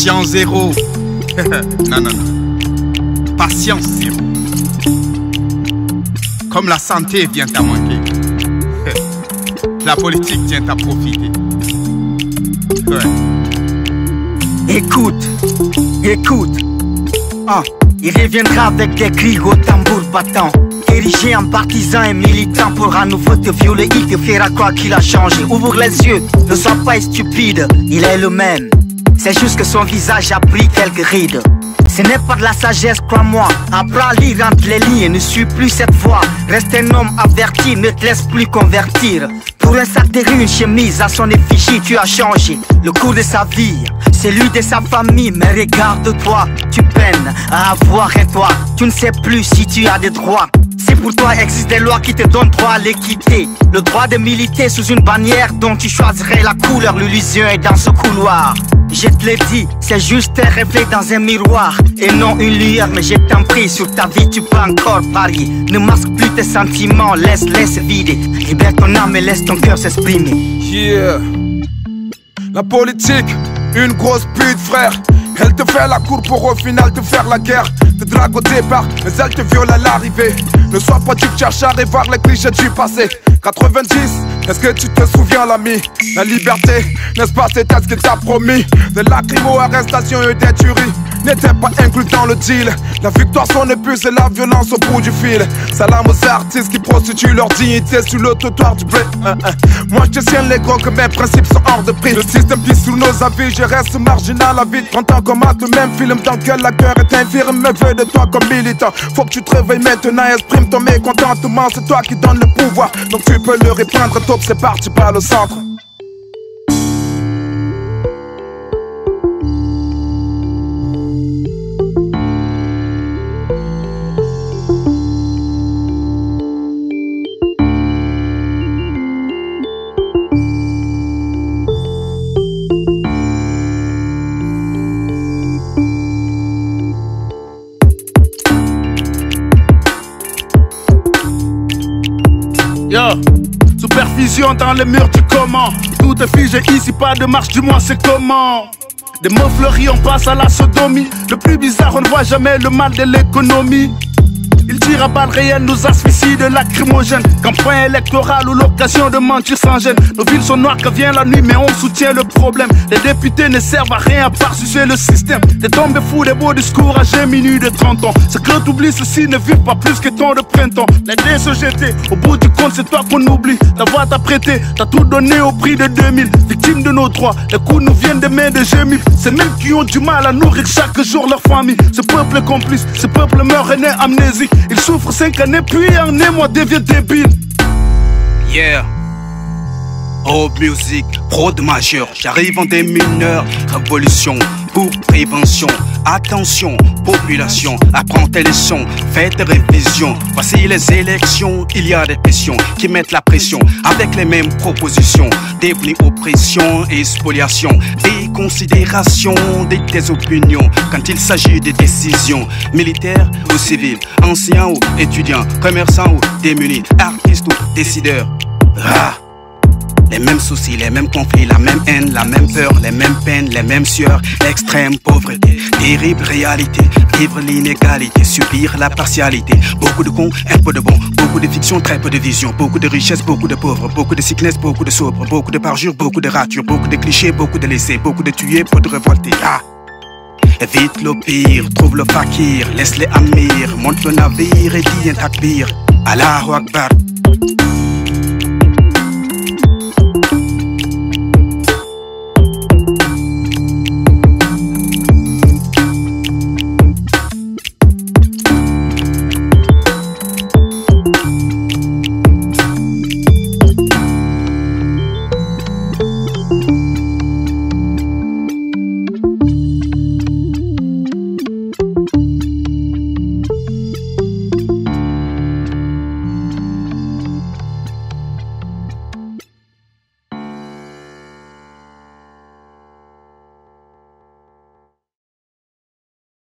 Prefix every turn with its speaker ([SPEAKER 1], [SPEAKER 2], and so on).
[SPEAKER 1] Patience zéro. Non, non, non. Patience zéro. Comme la santé vient à manquer, la politique vient à profiter. Ouais.
[SPEAKER 2] Écoute, écoute. Il reviendra avec des cris au tambour battant. Érigé en partisan et militant pour à nouveau te violer, il te fera croire qu'il a changé. Ouvre les yeux, ne sois pas stupide, il est le même. C'est juste que son visage a pris quelques rides. Ce n'est pas de la sagesse, crois-moi. Apprends à lire entre les lignes et ne suis plus cette voix. Reste un homme averti, ne te laisse plus convertir. Pour un sac de riz, une chemise à son effigie, tu as changé le cours de sa vie, celui de sa famille. Mais regarde-toi, tu peines à avoir et toi, tu ne sais plus si tu as des droits. Si pour toi existent des lois qui te donnent droit à l'équité, le droit de militer sous une bannière dont tu choisirais la couleur, l'illusion est dans ce couloir. Je te l'ai dit, c'est juste un reflet dans un miroir et non une lueur, mais je t'en prie, sur ta vie tu peux encore parier. Ne masque plus tes sentiments, laisse vider. Libère ton âme et laisse ton cœur s'exprimer.
[SPEAKER 3] Yeah. La politique, une grosse pute frère. Elle te fait la cour pour au final te faire la guerre. Te drague au départ, mais elle te viole à l'arrivée. Ne sois pas tu cherches à revoir les clichés du passé. 90, est-ce que tu te souviens l'ami? La liberté, n'est-ce pas c'était ce qu'il t'a promis? De lacrymo, arrestation et des tueries n'était pas inclus dans le deal. La victoire sonne plus, c'est la violence au bout du fil. Salam aux artistes qui prostituent leur dignité sur le trottoir du blé. Moi je te tiens les gros que mes principes sont hors de prix. Le système pisse sous nos avis, je reste marginal à vie. 30 ans comme le même film dans lequel la cœur est infirme. Me veut de toi comme militant. Faut que tu te réveilles maintenant et exprime ton mécontentement. C'est toi qui donne le pouvoir, donc tu peux le répandre. Top, c'est parti, par le centre.
[SPEAKER 4] Yo, supervision dans les murs du comment. Tout est figé ici, pas de marche, du moins c'est comment. Des mots fleuris, on passe à la sodomie. Le plus bizarre, on ne voit jamais le mal de l'économie. Il tire à balles réelles, nous asphyxie de lacrymogène. Campagne électorale ou l'occasion de mentir sans gêne. Nos villes sont noires quand vient la nuit, mais on soutient le problème. Les députés ne servent à rien à part sucer le système. Des tombes fous, des beaux discours à Gémini de 30 ans. C'est que t'oublies, ceux-ci ne vivent pas plus que temps de printemps. Les DSEGT, au bout du compte, c'est toi qu'on oublie. Ta voix t'a prêté, t'as tout donné au prix de 2000. Victimes de nos droits, les coups nous viennent des mains de gémifs. C'est mêmes qui ont du mal à nourrir chaque jour leur famille. Ce peuple est complice, ce peuple meurt et naît amnésique. Il souffre 5 années, puis en un mois devient débile.
[SPEAKER 1] Yeah. Oh musique, prod majeur, j'arrive en des mineurs. Révolution pour prévention. Attention, population, apprends tes leçons, faites tes révisions. Voici les élections, il y a des pressions qui mettent la pression avec les mêmes propositions. Dévenir oppression et spoliation, des considérations, des opinions. Quand il s'agit de décisions militaires ou civiles, anciens ou étudiants, commerçants ou démunis, artistes ou décideurs. Les mêmes soucis, les mêmes conflits, la même haine, la même peur, les mêmes peines, les mêmes sueurs, l'extrême pauvreté, terrible réalité, vivre l'inégalité, subir la partialité. Beaucoup de cons, un peu de bons, beaucoup de fiction, très peu de vision, beaucoup de richesses, beaucoup de pauvres, beaucoup de sickness, beaucoup de sobres, beaucoup de parjures, beaucoup de ratures, beaucoup de clichés, beaucoup de laissés, beaucoup de tués, peu de révoltés. Évite le pire, trouve le fakir, laisse-les amir, monte le navire et dis un takbir. Allahu Akbar.